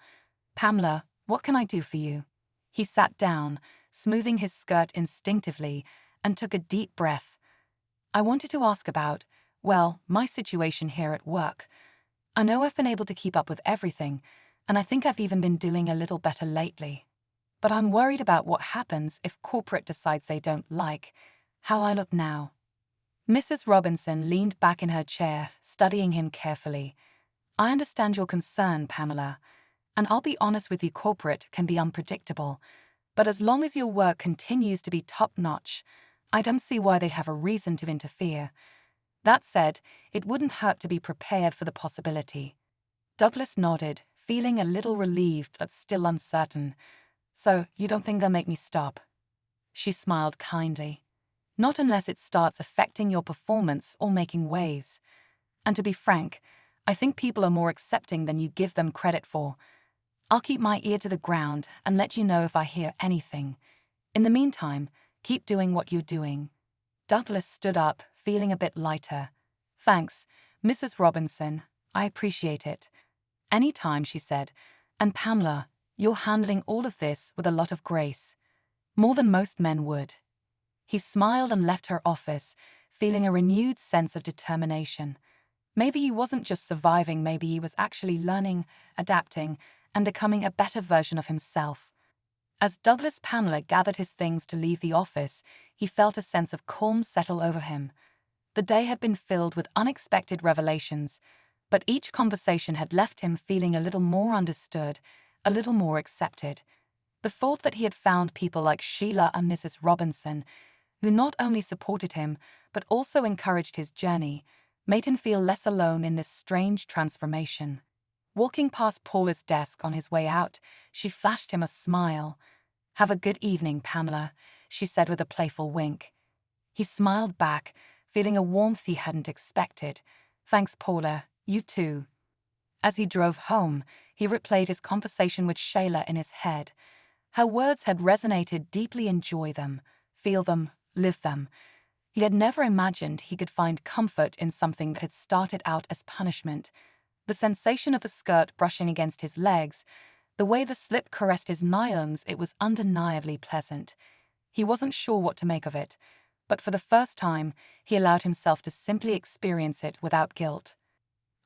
[SPEAKER 1] Pamela, what can I do for you? He sat down, smoothing his skirt instinctively, and took a deep breath. I wanted to ask about, well, my situation here at work. I know I've been able to keep up with everything, and I think I've even been doing a little better lately. But I'm worried about what happens if corporate decides they don't like how I look now. Mrs. Robinson leaned back in her chair, studying him carefully. I understand your concern, Pamela, and I'll be honest with you, corporate can be unpredictable, but as long as your work continues to be top-notch, I don't see why they have a reason to interfere. That said, it wouldn't hurt to be prepared for the possibility. Douglas nodded, feeling a little relieved but still uncertain. So, you don't think they'll make me stop? She smiled kindly. Not unless it starts affecting your performance or making waves. And to be frank, I think people are more accepting than you give them credit for. I'll keep my ear to the ground and let you know if I hear anything. In the meantime, keep doing what you're doing. Douglas stood up, feeling a bit lighter. Thanks, Mrs. Robinson. I appreciate it. Any time, she said. And Pamela, you're handling all of this with a lot of grace. More than most men would. He smiled and left her office, feeling a renewed sense of determination. Maybe he wasn't just surviving, maybe he was actually learning, adapting, and becoming a better version of himself. As Douglas Pamela gathered his things to leave the office, he felt a sense of calm settle over him. The day had been filled with unexpected revelations, But each conversation had left him feeling a little more understood, a little more accepted. The thought that he had found people like Sheila and Mrs. Robinson, who not only supported him, but also encouraged his journey, made him feel less alone in this strange transformation. Walking past Paula's desk on his way out, she flashed him a smile. "Have a good evening, Pamela," she said with a playful wink. He smiled back, feeling a warmth he hadn't expected. "Thanks, Paula, you too." As he drove home, he replayed his conversation with Sheila in his head. Her words had resonated deeply. Enjoy them, feel them, live them. He had never imagined he could find comfort in something that had started out as punishment. The sensation of the skirt brushing against his legs, the way the slip caressed his nylons, it was undeniably pleasant. He wasn't sure what to make of it, but for the first time, he allowed himself to simply experience it without guilt.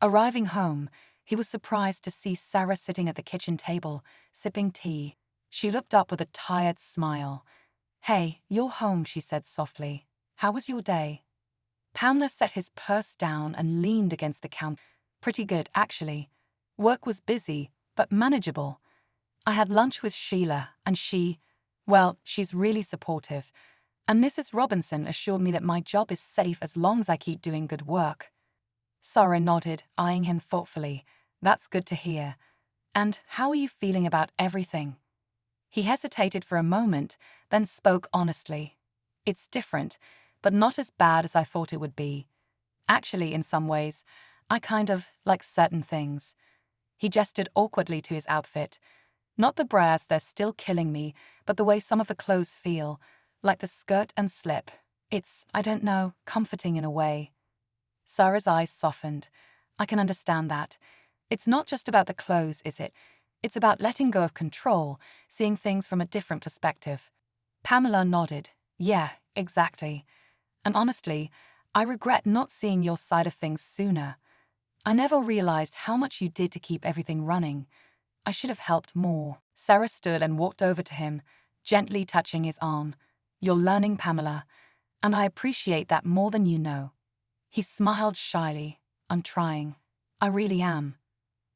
[SPEAKER 1] Arriving home, he was surprised to see Sarah sitting at the kitchen table, sipping tea. She looked up with a tired smile. "Hey, you're home," she said softly. "How was your day?" Pamela set his purse down and leaned against the counter. "Pretty good, actually. Work was busy, but manageable. I had lunch with Sheila, and she's really supportive. And Mrs. Robinson assured me that my job is safe as long as I keep doing good work." Sarah nodded, eyeing him thoughtfully. "That's good to hear. And how are you feeling about everything?" He hesitated for a moment, then spoke honestly. "It's different, but not as bad as I thought it would be. Actually, in some ways, I kind of like certain things." He gestured awkwardly to his outfit. "Not the bras, they're still killing me, but the way some of the clothes feel, like the skirt and slip. It's, I don't know, comforting in a way." Sarah's eyes softened. "I can understand that. It's not just about the clothes, is it? It's about letting go of control, seeing things from a different perspective." Pamela nodded. "Yeah, exactly. And honestly, I regret not seeing your side of things sooner. I never realized how much you did to keep everything running. I should have helped more." Sarah stood and walked over to him, gently touching his arm. "You're learning, Pamela, and I appreciate that more than you know." He smiled shyly. "I'm trying. I really am."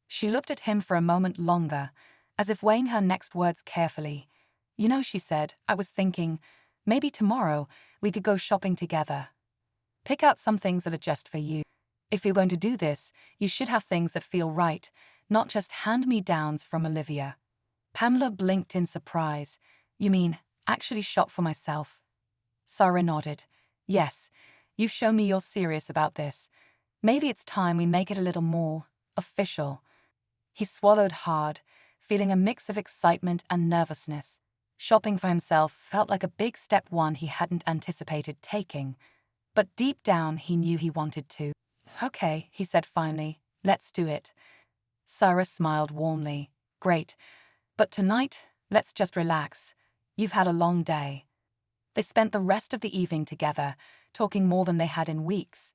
[SPEAKER 1] She looked at him for a moment longer, as if weighing her next words carefully. "You know," she said, "I was thinking, maybe tomorrow we could go shopping together. Pick out some things that are just for you. If you're going to do this, you should have things that feel right, not just hand-me-downs from Olivia." Pamela blinked in surprise. "You mean, actually shop for myself?" Sarah nodded. "Yes, you've shown me you're serious about this. Maybe it's time we make it a little more official." He swallowed hard, feeling a mix of excitement and nervousness. Shopping for himself felt like a big step one he hadn't anticipated taking, but deep down he knew he wanted to. "Okay," he said finally, "let's do it." Sarah smiled warmly. "Great, but tonight, let's just relax. You've had a long day." They spent the rest of the evening together, talking more than they had in weeks.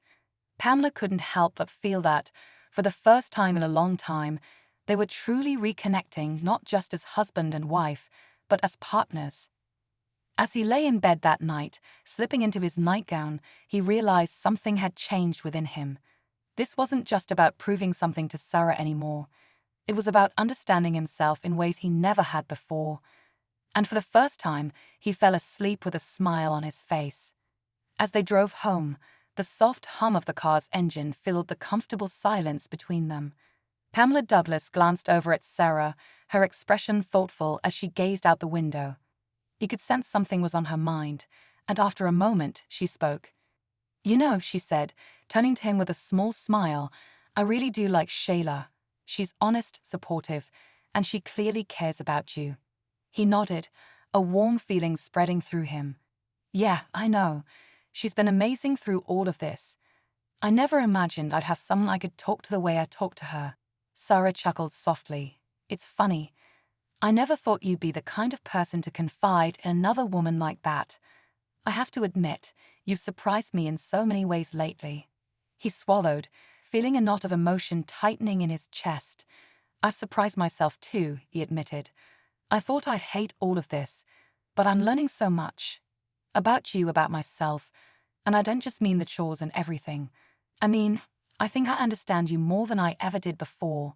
[SPEAKER 1] Pamela couldn't help but feel that, for the first time in a long time, they were truly reconnecting not just as husband and wife, but as partners. As he lay in bed that night, slipping into his nightgown, he realized something had changed within him. This wasn't just about proving something to Sarah anymore. It was about understanding himself in ways he never had before. And for the first time, he fell asleep with a smile on his face. As they drove home, the soft hum of the car's engine filled the comfortable silence between them. Pamela Douglas glanced over at Sarah, her expression thoughtful as she gazed out the window. He could sense something was on her mind, and after a moment, she spoke. "You know," she said, turning to him with a small smile, "I really do like Sheila. She's honest, supportive, and she clearly cares about you." He nodded, a warm feeling spreading through him. "Yeah, I know. She's been amazing through all of this. I never imagined I'd have someone I could talk to the way I talk to her." Sarah chuckled softly. "It's funny. I never thought you'd be the kind of person to confide in another woman like that. I have to admit, you've surprised me in so many ways lately." He swallowed, feeling a knot of emotion tightening in his chest. "I've surprised myself too," he admitted. "I thought I'd hate all of this, but I'm learning so much. About you, about myself, and I don't just mean the chores and everything. I mean, I think I understand you more than I ever did before.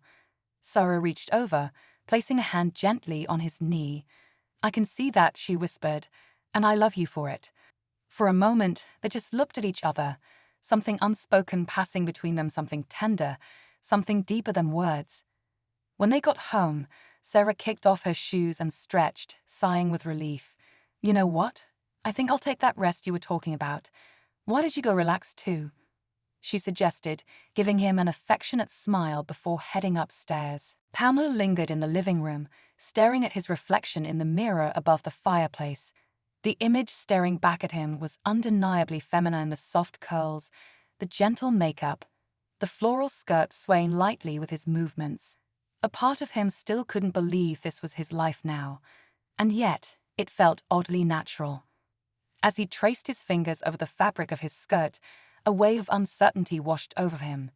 [SPEAKER 1] Sarah reached over, placing a hand gently on his knee. I can see that, she whispered, and I love you for it. For a moment, they just looked at each other, something unspoken passing between them, something tender, something deeper than words. When they got home, Sarah kicked off her shoes and stretched, sighing with relief. You know what? I think I'll take that rest you were talking about. Why did you go relax too? She suggested, giving him an affectionate smile before heading upstairs. Pamela lingered in the living room, staring at his reflection in the mirror above the fireplace. The image staring back at him was undeniably feminine, the soft curls, the gentle makeup, the floral skirt swaying lightly with his movements. A part of him still couldn't believe this was his life now, and yet it felt oddly natural. As he traced his fingers over the fabric of his skirt, a wave of uncertainty washed over him.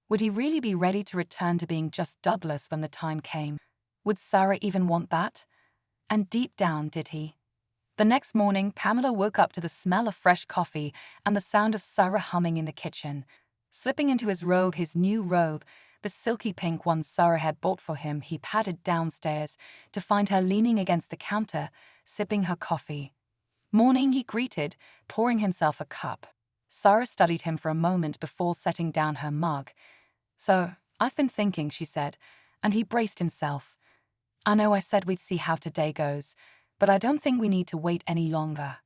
[SPEAKER 1] Would he really be ready to return to being just Douglas when the time came? Would Sarah even want that? And deep down, did he? The next morning, Pamela woke up to the smell of fresh coffee and the sound of Sarah humming in the kitchen. Slipping into his new robe, the silky pink one Sarah had bought for him, he padded downstairs to find her leaning against the counter, sipping her coffee. Morning, he greeted, pouring himself a cup. Sarah studied him for a moment before setting down her mug. So, I've been thinking, she said, and he braced himself. I know I said we'd see how today goes, but I don't think we need to wait any longer.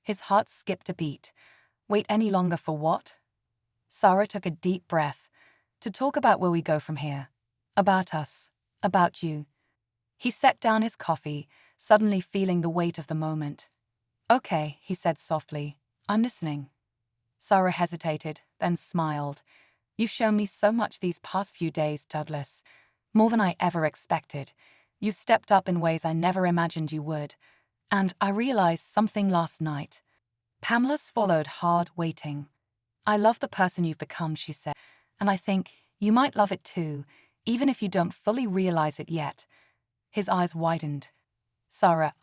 [SPEAKER 1] His heart skipped a beat. Wait any longer for what? Sarah took a deep breath. To talk about where we go from here. About us. About you. He set down his coffee, suddenly feeling the weight of the moment. Okay, he said softly. I'm listening. Sarah hesitated, then smiled. You've shown me so much these past few days, Douglas. More than I ever expected. You stepped up in ways I never imagined you would. And I realized something last night. Pamela swallowed hard, waiting. I love the person you've become, she said, and I think you might love it too, even if you don't fully realize it yet. His eyes widened. Sarah,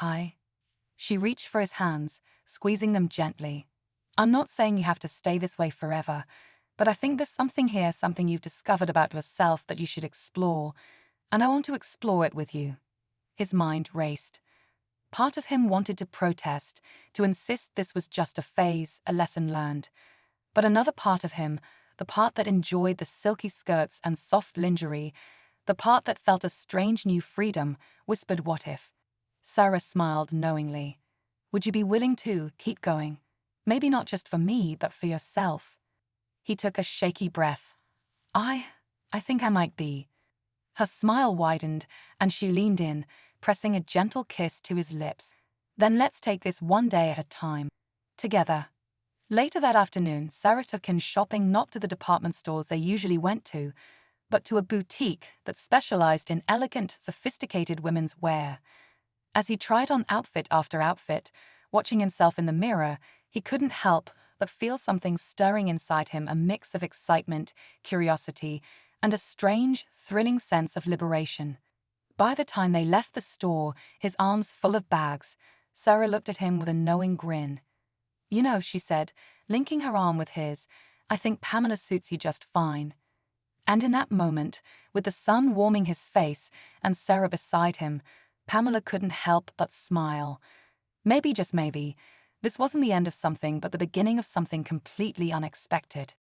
[SPEAKER 1] She reached for his hands, squeezing them gently. I'm not saying you have to stay this way forever, but I think there's something here, something you've discovered about yourself that you should explore, and I want to explore it with you. His mind raced. Part of him wanted to protest, to insist this was just a phase, a lesson learned. But another part of him, the part that enjoyed the silky skirts and soft lingerie, the part that felt a strange new freedom, whispered, what if? Sarah smiled knowingly. Would you be willing to keep going? Maybe not just for me, but for yourself. He took a shaky breath. I think I might be. Her smile widened, and she leaned in, pressing a gentle kiss to his lips. Then let's take this one day at a time. Together. Later that afternoon, Sarah took him shopping, not to the department stores they usually went to, but to a boutique that specialized in elegant, sophisticated women's wear. As he tried on outfit after outfit, watching himself in the mirror, he couldn't help but feel something stirring inside him, a mix of excitement, curiosity, and a strange, thrilling sense of liberation. By the time they left the store, his arms full of bags, Sarah looked at him with a knowing grin. You know, she said, linking her arm with his, I think Pamela suits you just fine. And in that moment, with the sun warming his face and Sarah beside him, Pamela couldn't help but smile. Maybe, just maybe, this wasn't the end of something but the beginning of something completely unexpected.